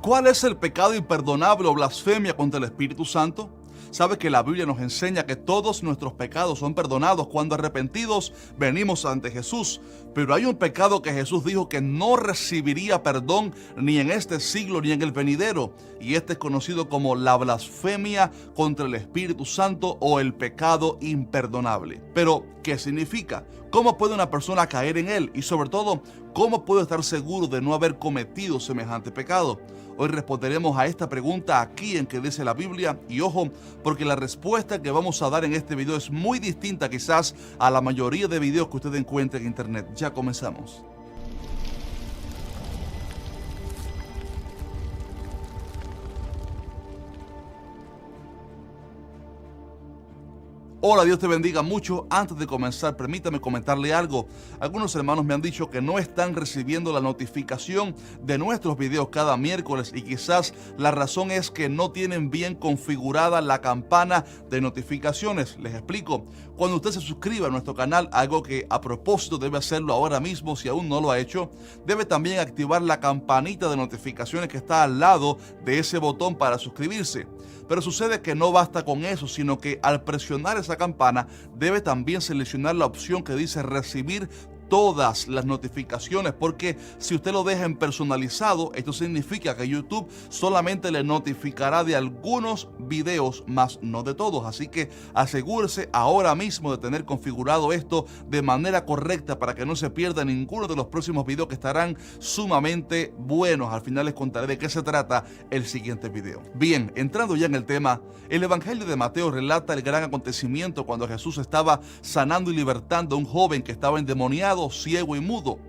¿Cuál es el pecado imperdonable o blasfemia contra el Espíritu Santo? ¿Sabe que la Biblia nos enseña que todos nuestros pecados son perdonados cuando arrepentidos venimos ante Jesús? Pero hay un pecado que Jesús dijo que no recibiría perdón ni en este siglo ni en el venidero, y este es conocido como la blasfemia contra el Espíritu Santo o el pecado imperdonable. Pero, ¿qué significa? ¿Cómo puede una persona caer en él? Y sobre todo, ¿cómo puedo estar seguro de no haber cometido semejante pecado? Hoy responderemos a esta pregunta aquí en Que Dice la Biblia, y ojo, porque la respuesta que vamos a dar en este video es muy distinta quizás a la mayoría de videos que usted encuentre en internet. Ya comenzamos. Hola, Dios te bendiga mucho. Antes de comenzar, permítame comentarle algo. Algunos hermanos me han dicho que no están recibiendo la notificación de nuestros videos cada miércoles, y quizás la razón es que no tienen bien configurada la campana de notificaciones. Les explico. Cuando usted se suscriba a nuestro canal, algo que a propósito debe hacerlo ahora mismo si aún no lo ha hecho, debe también activar la campanita de notificaciones que está al lado de ese botón para suscribirse. Pero sucede que no basta con eso, sino que al presionar esa campana debe también seleccionar la opción que dice recibir todas las notificaciones, porque si usted lo deja en personalizado, esto significa que YouTube solamente le notificará de algunos videos, más no de todos. Así que asegúrese ahora mismo de tener configurado esto de manera correcta para que no se pierda ninguno de los próximos videos, que estarán sumamente buenos. Al final les contaré de qué se trata el siguiente video. Bien, entrando ya en el tema, el Evangelio de Mateo relata el gran acontecimiento cuando Jesús estaba sanando y libertando a un joven que estaba endemoniado, ciego y mudo.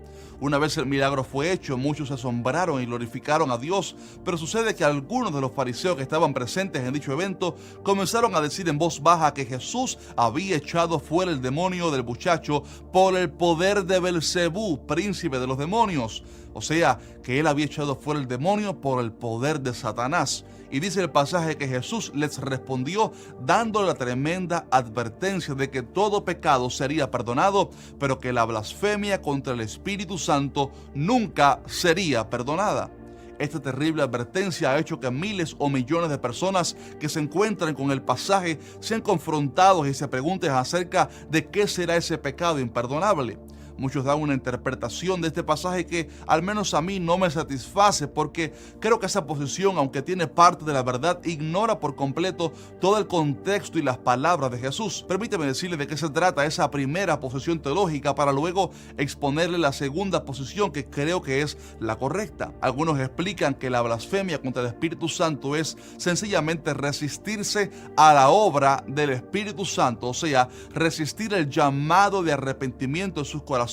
Una vez el milagro fue hecho, muchos se asombraron y glorificaron a Dios, pero sucede que algunos de los fariseos que estaban presentes en dicho evento comenzaron a decir en voz baja que Jesús había echado fuera el demonio del muchacho por el poder de Belcebú, príncipe de los demonios. O sea, que él había echado fuera el demonio por el poder de Satanás. Y dice el pasaje que Jesús les respondió dando la tremenda advertencia de que todo pecado sería perdonado, pero que la blasfemia contra el Espíritu Santo nunca sería perdonada. Esta terrible advertencia ha hecho que miles o millones de personas que se encuentran con el pasaje sean confrontados y se pregunten acerca de qué será ese pecado imperdonable. Muchos dan una interpretación de este pasaje que al menos a mí no me satisface, porque creo que esa posición, aunque tiene parte de la verdad, ignora por completo todo el contexto y las palabras de Jesús. Permíteme decirle de qué se trata esa primera posición teológica para luego exponerle la segunda posición, que creo que es la correcta. Algunos explican que la blasfemia contra el Espíritu Santo es sencillamente resistirse a la obra del Espíritu Santo, o sea, resistir el llamado de arrepentimiento en sus corazones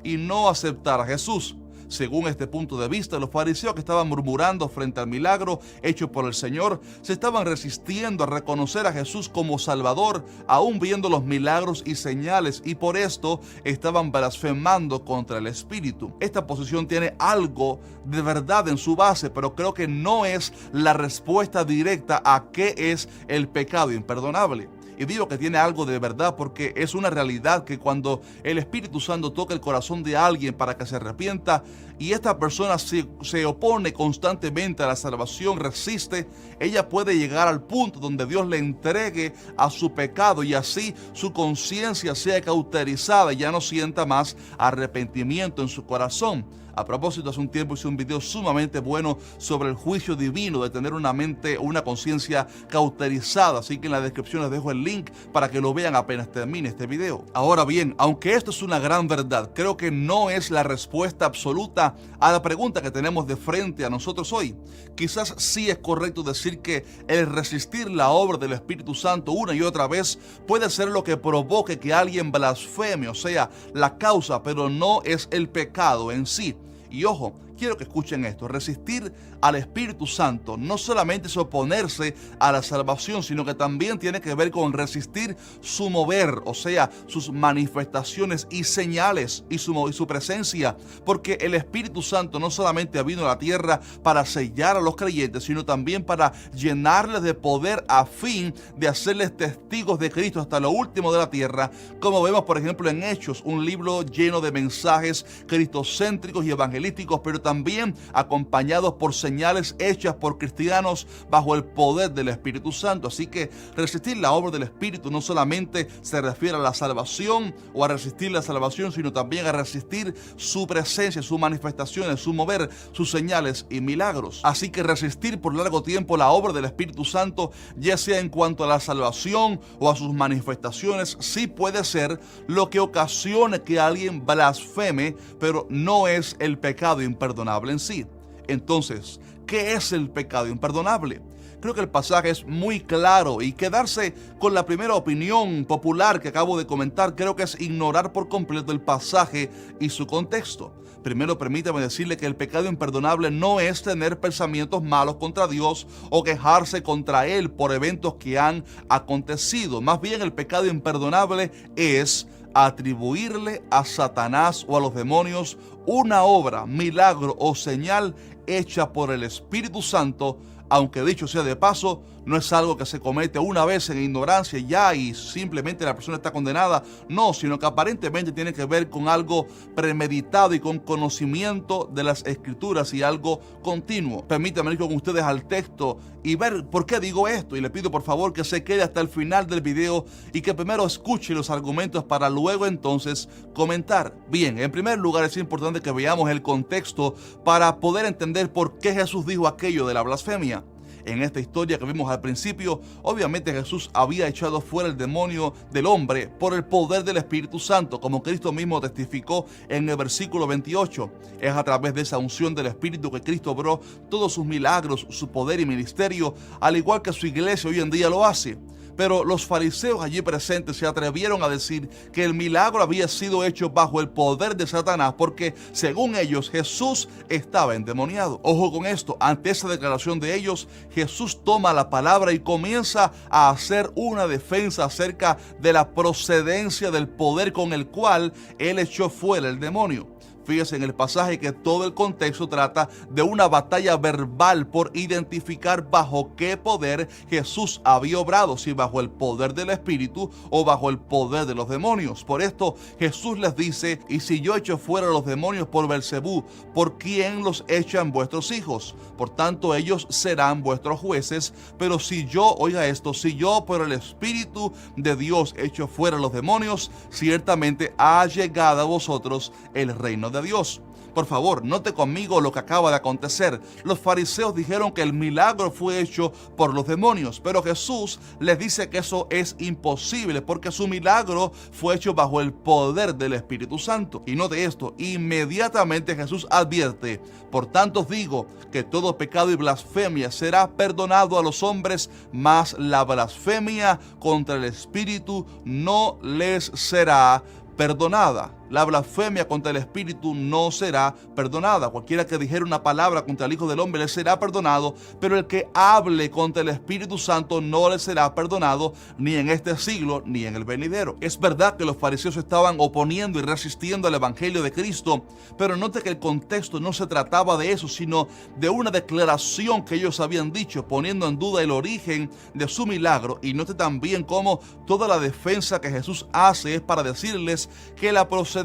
y no aceptar a Jesús. Según este punto de vista, los fariseos que estaban murmurando frente al milagro hecho por el Señor se estaban resistiendo a reconocer a Jesús como Salvador, aún viendo los milagros y señales, y por esto estaban blasfemando contra el Espíritu. Esta posición tiene algo de verdad en su base, pero creo que no es la respuesta directa a qué es el pecado imperdonable. Y digo que tiene algo de verdad porque es una realidad que cuando el Espíritu Santo toca el corazón de alguien para que se arrepienta y esta persona se opone constantemente a la salvación, resiste, ella puede llegar al punto donde Dios le entregue a su pecado y así su conciencia sea cauterizada y ya no sienta más arrepentimiento en su corazón. A propósito, hace un tiempo hice un video sumamente bueno sobre el juicio divino de tener una mente o una conciencia cauterizada, así que en la descripción les dejo el link para que lo vean apenas termine este video. Ahora bien, aunque esto es una gran verdad, creo que no es la respuesta absoluta a la pregunta que tenemos de frente a nosotros hoy. Quizás sí es correcto decir que el resistir la obra del Espíritu Santo una y otra vez puede ser lo que provoque que alguien blasfeme, o sea, la causa, pero no es el pecado en sí. Y ojo, quiero que escuchen esto: resistir al Espíritu Santo no solamente es oponerse a la salvación, sino que también tiene que ver con resistir su mover, o sea, sus manifestaciones y señales y su presencia, porque el Espíritu Santo no solamente ha venido a la tierra para sellar a los creyentes, sino también para llenarles de poder a fin de hacerles testigos de Cristo hasta lo último de la tierra, como vemos por ejemplo en Hechos, un libro lleno de mensajes cristocéntricos y evangelísticos, pero también acompañados por señales hechas por cristianos bajo el poder del Espíritu Santo. Así que resistir la obra del Espíritu no solamente se refiere a la salvación o a resistir la salvación, sino también a resistir su presencia, sus manifestaciones, su mover, sus señales y milagros. Así que resistir por largo tiempo la obra del Espíritu Santo, ya sea en cuanto a la salvación o a sus manifestaciones, sí puede ser lo que ocasione que alguien blasfeme, pero no es el pecado imperdonable en sí. Entonces, ¿qué es el pecado imperdonable? Creo que el pasaje es muy claro y quedarse con la primera opinión popular que acabo de comentar creo que es ignorar por completo el pasaje y su contexto. Primero, permítame decirle que el pecado imperdonable no es tener pensamientos malos contra Dios o quejarse contra Él por eventos que han acontecido. Más bien, el pecado imperdonable es atribuirle a Satanás o a los demonios una obra, milagro o señal hecha por el Espíritu Santo, aunque dicho sea de paso, no es algo que se comete una vez en ignorancia ya y simplemente la persona está condenada. No, sino que aparentemente tiene que ver con algo premeditado y con conocimiento de las Escrituras y algo continuo. Permítanme ir con ustedes al texto y ver por qué digo esto. Y le pido por favor que se quede hasta el final del video y que primero escuche los argumentos para luego entonces comentar. Bien, en primer lugar es importante que veamos el contexto para poder entender por qué Jesús dijo aquello de la blasfemia. En esta historia que vimos al principio, obviamente Jesús había echado fuera el demonio del hombre por el poder del Espíritu Santo, como Cristo mismo testificó en el versículo 28. Es a través de esa unción del Espíritu que Cristo obró todos sus milagros, su poder y ministerio, al igual que su iglesia hoy en día lo hace. Pero los fariseos allí presentes se atrevieron a decir que el milagro había sido hecho bajo el poder de Satanás porque, según ellos, Jesús estaba endemoniado. Ojo con esto, ante esa declaración de ellos, Jesús toma la palabra y comienza a hacer una defensa acerca de la procedencia del poder con el cual él echó fuera el demonio. Fíjese en el pasaje que todo el contexto trata de una batalla verbal por identificar bajo qué poder Jesús había obrado, si bajo el poder del Espíritu o bajo el poder de los demonios. Por esto Jesús les dice: y si yo echo fuera los demonios por Beelzebú, ¿por quién los echan vuestros hijos? Por tanto ellos serán vuestros jueces. Pero si yo, oiga esto, si yo por el Espíritu de Dios echo fuera los demonios, ciertamente ha llegado a vosotros el reino de Dios. Por favor, note conmigo lo que acaba de acontecer. Los fariseos dijeron que el milagro fue hecho por los demonios, pero Jesús les dice que eso es imposible porque su milagro fue hecho bajo el poder del Espíritu Santo. Y note esto, inmediatamente Jesús advierte: por tanto os digo que todo pecado y blasfemia será perdonado a los hombres, mas la blasfemia contra el Espíritu no les será perdonada. La blasfemia contra el Espíritu no será perdonada. Cualquiera que dijera una palabra contra el Hijo del Hombre le será perdonado, pero el que hable contra el Espíritu Santo no le será perdonado, ni en este siglo ni en el venidero. Es verdad que los fariseos estaban oponiendo y resistiendo al Evangelio de Cristo, pero note que el contexto no se trataba de eso, sino de una declaración que ellos habían dicho, poniendo en duda el origen de su milagro. Y note también cómo toda la defensa que Jesús hace es para decirles que la procedencia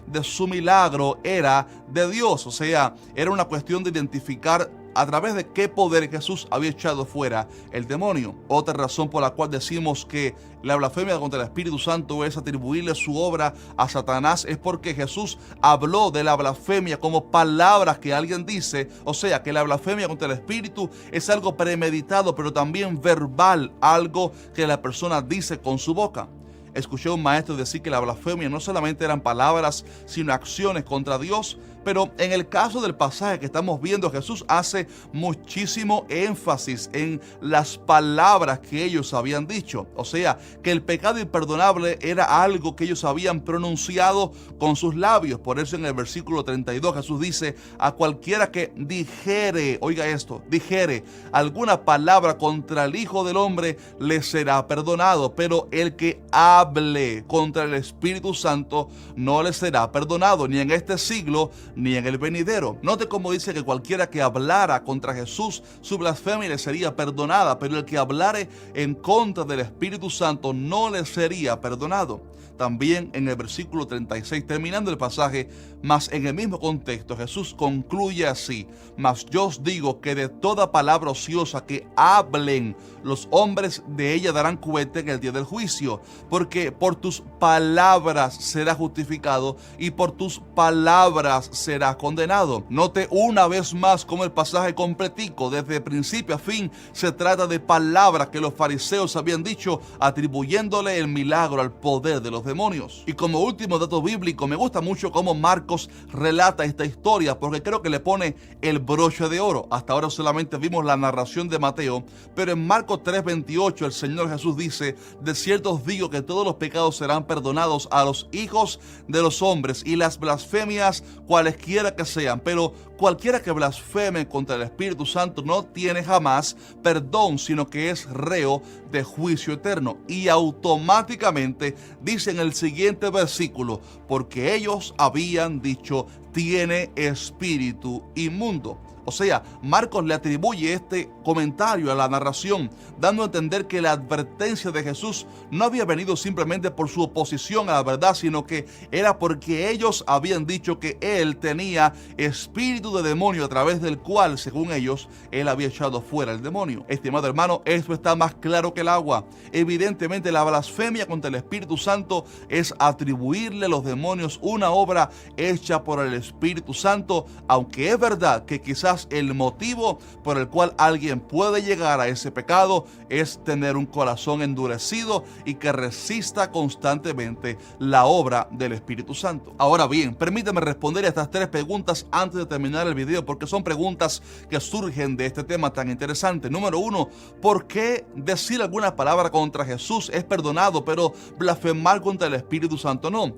de su milagro era de Dios. O sea, era una cuestión de identificar a través de qué poder Jesús había echado fuera el demonio. Otra razón por la cual decimos que la blasfemia contra el Espíritu Santo es atribuirle su obra a Satanás es porque Jesús habló de la blasfemia como palabras que alguien dice. O sea, que la blasfemia contra el Espíritu es algo premeditado, pero también verbal, algo que la persona dice con su boca. Escuché a un maestro decir que la blasfemia no solamente eran palabras, sino acciones contra Dios. Pero en el caso del pasaje que estamos viendo, Jesús hace muchísimo énfasis en las palabras que ellos habían dicho. O sea, que el pecado imperdonable era algo que ellos habían pronunciado con sus labios. Por eso en el versículo 32 Jesús dice: a cualquiera que dijere, oiga esto, dijere alguna palabra contra el Hijo del Hombre, le será perdonado. Pero el que hable contra el Espíritu Santo no le será perdonado, ni en este siglo ni en el venidero. Note cómo dice que cualquiera que hablara contra Jesús, su blasfemia le sería perdonada, pero el que hablare en contra del Espíritu Santo no le sería perdonado. También en el versículo 36, terminando el pasaje, mas en el mismo contexto, Jesús concluye así: mas yo os digo que de toda palabra ociosa que hablen los hombres, de ella darán cuenta en el día del juicio, porque por tus palabras serás justificado y por tus palabras serás condenado. Note una vez más cómo el pasaje completico, desde principio a fin, se trata de palabras que los fariseos habían dicho, atribuyéndole el milagro al poder de los demonios. Y como último dato bíblico, me gusta mucho cómo Marcos relata esta historia, porque creo que le pone el broche de oro. Hasta ahora solamente vimos la narración de Mateo, pero en Marcos 3:28 el Señor Jesús dice: de cierto os digo que todos los pecados serán perdonados a los hijos de los hombres y las blasfemias cualesquiera que sean, pero cualquiera que blasfeme contra el Espíritu Santo no tiene jamás perdón, sino que es reo de juicio eterno. Y automáticamente dice en el siguiente versículo: porque ellos habían dicho, tiene espíritu inmundo. O sea, Marcos le atribuye este comentario a la narración, dando a entender que la advertencia de Jesús no había venido simplemente por su oposición a la verdad, sino que era porque ellos habían dicho que él tenía espíritu de demonio, a través del cual, según ellos, él había echado fuera el demonio. Estimado hermano, esto está más claro que el agua. Evidentemente, la blasfemia contra el Espíritu Santo es atribuirle a los demonios una obra hecha por el Espíritu Santo, aunque es verdad que quizás el motivo por el cual alguien puede llegar a ese pecado es tener un corazón endurecido y que resista constantemente la obra del Espíritu Santo. Ahora bien, permíteme responder a estas tres preguntas antes de terminar el video, porque son preguntas que surgen de este tema tan interesante. Número uno, ¿por qué decir alguna palabra contra Jesús es perdonado, pero blasfemar contra el Espíritu Santo no?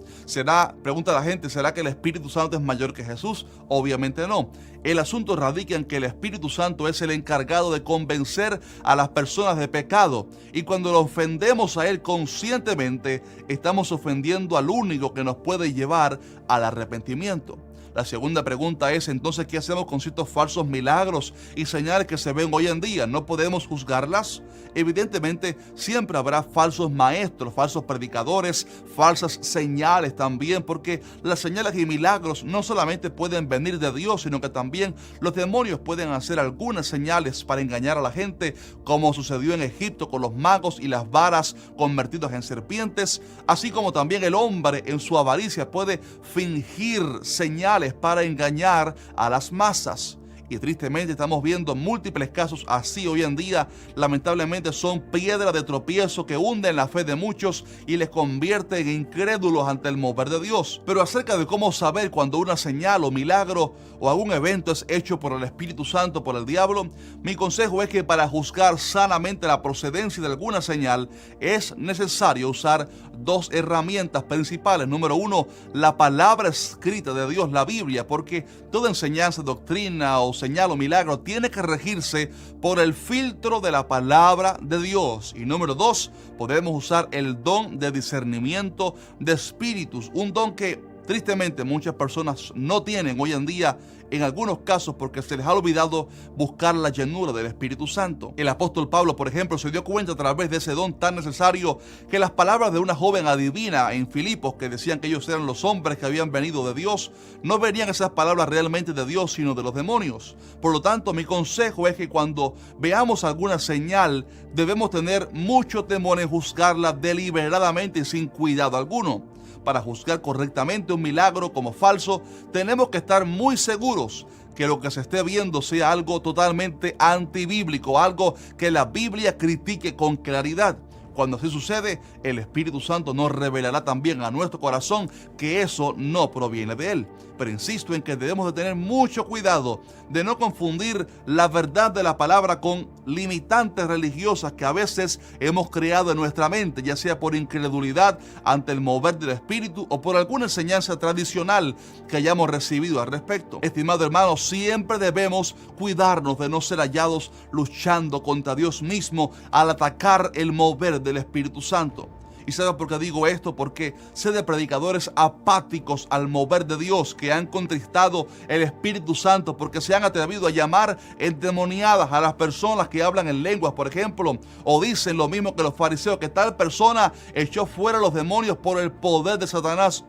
Pregunta la gente, ¿será que el Espíritu Santo es mayor que Jesús? Obviamente no. El asunto radica en que el Espíritu Santo es el encargado de convencer a las personas de pecado, y cuando lo ofendemos a Él conscientemente, estamos ofendiendo al único que nos puede llevar al arrepentimiento. La segunda pregunta es entonces, ¿qué hacemos con ciertos falsos milagros y señales que se ven hoy en día? ¿No podemos juzgarlas? Evidentemente, siempre habrá falsos maestros, falsos predicadores, falsas señales también, porque las señales y milagros no solamente pueden venir de Dios, sino que también los demonios pueden hacer algunas señales para engañar a la gente, como sucedió en Egipto con los magos y las varas convertidas en serpientes, así como también el hombre en su avaricia puede fingir señales para engañar a las masas. Y tristemente estamos viendo múltiples casos así hoy en día. Lamentablemente son piedra de tropiezo que hunden la fe de muchos y les convierte en incrédulos ante el mover de Dios. Pero acerca de cómo saber cuando una señal o milagro o algún evento es hecho por el Espíritu Santo, por el diablo, mi consejo es que para juzgar sanamente la procedencia de alguna señal es necesario usar dos herramientas principales. Número uno, la palabra escrita de Dios, la Biblia, porque toda enseñanza, doctrina o señal o milagro tiene que regirse por el filtro de la palabra de Dios. Y número dos, podemos usar el don de discernimiento de espíritus, un don que tristemente muchas personas no tienen hoy en día, en algunos casos porque se les ha olvidado buscar la llenura del Espíritu Santo. El apóstol Pablo, por ejemplo, se dio cuenta a través de ese don tan necesario que las palabras de una joven adivina en Filipos, que decían que ellos eran los hombres que habían venido de Dios, no venían esas palabras realmente de Dios, sino de los demonios. Por lo tanto, mi consejo es que cuando veamos alguna señal, debemos tener mucho temor en juzgarla deliberadamente y sin cuidado alguno. Para juzgar correctamente un milagro como falso, tenemos que estar muy seguros que lo que se esté viendo sea algo totalmente antibíblico, algo que la Biblia critique con claridad. Cuando así sucede, el Espíritu Santo nos revelará también a nuestro corazón que eso no proviene de Él. Pero insisto en que debemos de tener mucho cuidado de no confundir la verdad de la palabra con limitantes religiosas que a veces hemos creado en nuestra mente, ya sea por incredulidad ante el mover del Espíritu o por alguna enseñanza tradicional que hayamos recibido al respecto. Estimado hermano, siempre debemos cuidarnos de no ser hallados luchando contra Dios mismo al atacar el mover del Espíritu Santo. ¿Y sabe por qué digo esto? Porque sé de predicadores apáticos al mover de Dios que han contristado el Espíritu Santo porque se han atrevido a llamar endemoniadas a las personas que hablan en lenguas, por ejemplo, o dicen lo mismo que los fariseos, que tal persona echó fuera los demonios por el poder de Satanás.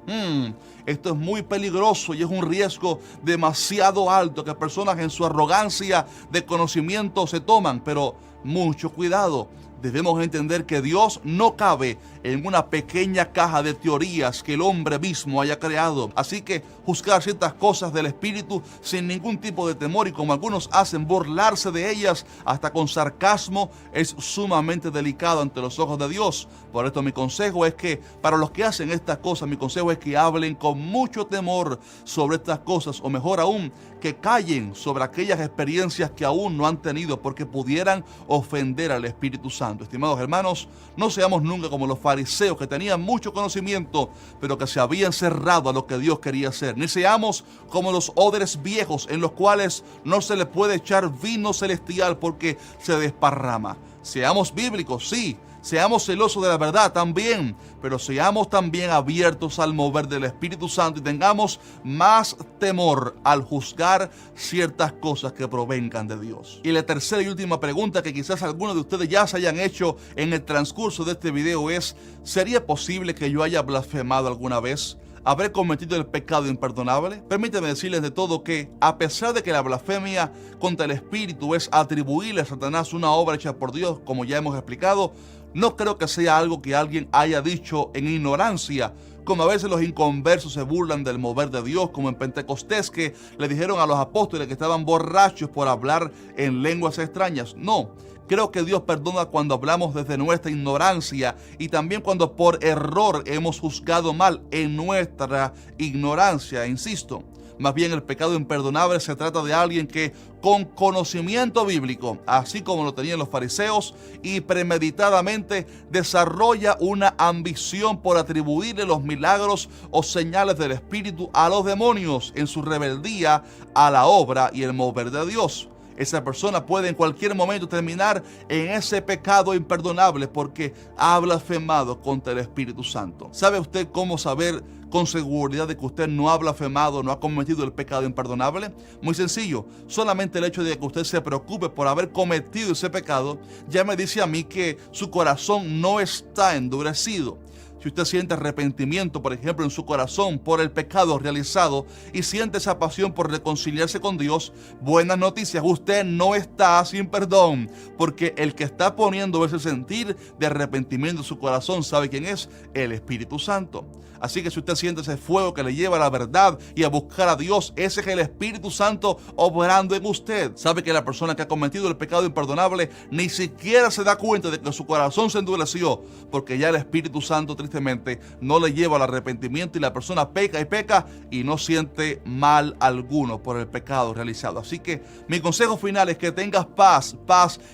Esto es muy peligroso y es un riesgo demasiado alto que personas en su arrogancia de conocimiento se toman, pero mucho cuidado. Debemos entender que Dios no cabe en una pequeña caja de teorías que el hombre mismo haya creado. Así que juzgar ciertas cosas del Espíritu sin ningún tipo de temor y, como algunos hacen, burlarse de ellas hasta con sarcasmo es sumamente delicado ante los ojos de Dios. Por esto mi consejo es que para los que hacen estas cosas, mi consejo es que hablen con mucho temor sobre estas cosas, o mejor aún, que callen sobre aquellas experiencias que aún no han tenido porque pudieran ofender al Espíritu Santo. Estimados hermanos, no seamos nunca como los fariseos que tenían mucho conocimiento, pero que se habían cerrado a lo que Dios quería hacer. Ni seamos como los odres viejos en los cuales no se le puede echar vino celestial porque se desparrama. Seamos bíblicos, sí. Seamos celosos de la verdad también, pero seamos también abiertos al mover del Espíritu Santo y tengamos más temor al juzgar ciertas cosas que provengan de Dios. Y la tercera y última pregunta que quizás algunos de ustedes ya se hayan hecho en el transcurso de este video es: ¿sería posible que yo haya blasfemado alguna vez? ¿Habré cometido el pecado imperdonable? Permíteme decirles de todo que, a pesar de que la blasfemia contra el Espíritu es atribuirle a Satanás una obra hecha por Dios, como ya hemos explicado, no creo que sea algo que alguien haya dicho en ignorancia, como a veces los inconversos se burlan del mover de Dios, como en Pentecostés, que le dijeron a los apóstoles que estaban borrachos por hablar en lenguas extrañas. No. Creo que Dios perdona cuando hablamos desde nuestra ignorancia y también cuando por error hemos juzgado mal en nuestra ignorancia, insisto. Más bien, el pecado imperdonable se trata de alguien que con conocimiento bíblico, así como lo tenían los fariseos, y premeditadamente desarrolla una ambición por atribuirle los milagros o señales del Espíritu a los demonios en su rebeldía a la obra y el mover de Dios. Esa persona puede en cualquier momento terminar en ese pecado imperdonable porque ha blasfemado contra el Espíritu Santo. ¿Sabe usted cómo saber con seguridad de que usted no ha blasfemado, no ha cometido el pecado imperdonable? Muy sencillo. Solamente el hecho de que usted se preocupe por haber cometido ese pecado ya me dice a mí que su corazón no está endurecido. Si usted siente arrepentimiento, por ejemplo, en su corazón por el pecado realizado y siente esa pasión por reconciliarse con Dios, buenas noticias, usted no está sin perdón, porque el que está poniendo ese sentir de arrepentimiento en su corazón, ¿sabe quién es? El Espíritu Santo. Así que si usted siente ese fuego que le lleva a la verdad y a buscar a Dios, ese es el Espíritu Santo obrando en usted. Sabe que la persona que ha cometido el pecado imperdonable ni siquiera se da cuenta de que su corazón se endureció, porque ya el Espíritu Santo tristemente no le lleva al arrepentimiento y la persona peca y no siente mal alguno por el pecado realizado. Así que mi consejo final es que tengas paz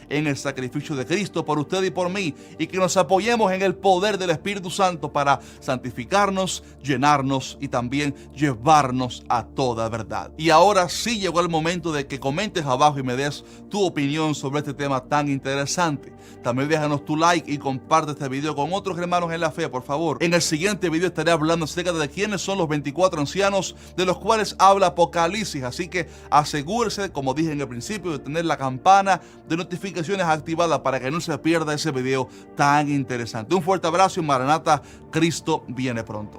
en el sacrificio de Cristo por usted y por mí, y que nos apoyemos en el poder del Espíritu Santo para santificarnos, llenarnos y también llevarnos a toda verdad. Y ahora sí llegó el momento de que comentes abajo y me des tu opinión sobre este tema tan interesante. También déjanos tu like y comparte este video con otros hermanos en la fe, por favor. En el siguiente video estaré hablando acerca de quiénes son los 24 ancianos de los cuales habla Apocalipsis, así que asegúrese, como dije en el principio, de tener la campana de notificaciones activada para que no se pierda ese video tan interesante. Un fuerte abrazo y Maranata, Cristo viene pronto.